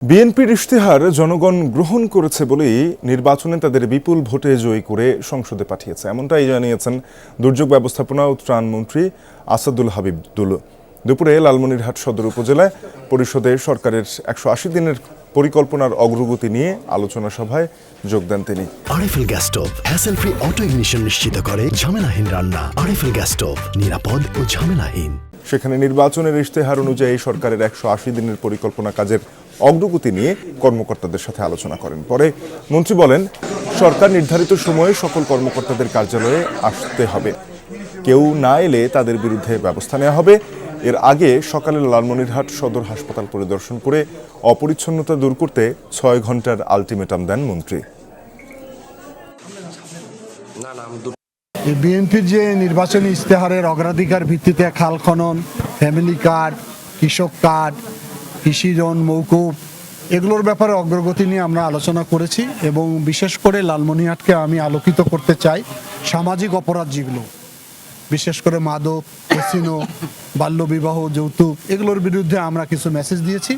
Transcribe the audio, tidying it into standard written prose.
বিএনপির ইশতেহার জনগণ গ্রহণ করেছে বলেই নির্বাচনে তাদের বিপুল ভোটে জয়ী করে সংসদে পাঠিয়েছে, এমনটাই জানিয়েছেন দুর্যোগ ব্যবস্থাপনা ও ত্রাণ মন্ত্রী আসাদুল হাবিব দুলু। দুপুরে লালমনিরহাট সদর উপজেলায় পরিষদে সরকারের 180 দিনের পরিকল্পনার অগ্রগতি নিয়ে আলোচনা সভায় যোগ দেন তিনি। RFL gas stove hassle free auto ignition নিশ্চিত করে ঝামেলাহীন রান্না। আরএফএল গ্যাস স্টোভ নিরাপদ ও ঝামেলাহীন। সেখানে নির্বাচনের ইশতেহার অনুযায়ী সরকারের 180 দিনের পরিকল্পনা কাজের অগ্রগতি নিয়ে কর্মকর্তাদের সাথে আলোচনা করেন। পরে মন্ত্রী বলেন, সরকার নির্ধারিত সময়ে সকল কর্মকর্তাদের কার্যালয়ে আসতে হবে, কেউ না এলে তাদের বিরুদ্ধে ব্যবস্থা নেওয়া হবে। এর আগে সকালে লালমনিরহাট সদর হাসপাতাল পরিদর্শন করে অপরিচ্ছন্নতা দূর করতে 6 ঘন্টার আলটিমেটাম দেন মন্ত্রী। বিএনপির যে নির্বাচনী ইশতেহারের অগ্রাধিকার ভিত্তিতে খাল খনন, ফ্যামিলি কার্ড, কৃষক কার্ড, কৃষি ঋণ মৌকুব, এগুলোর ব্যাপারে অগ্রগতি নিয়ে আমরা আলোচনা করেছি এবং বিশেষ করে লালমনিরহাটকে আমি আলোকিত করতে চাই সামাজিক অপরাধ যেগুলো, বিশেষ করে মাদক, ক্যাসিনো, বাল্যবিবাহ, যৌতুক, এগুলোর বিরুদ্ধে আমরা কিছু মেসেজ দিয়েছি।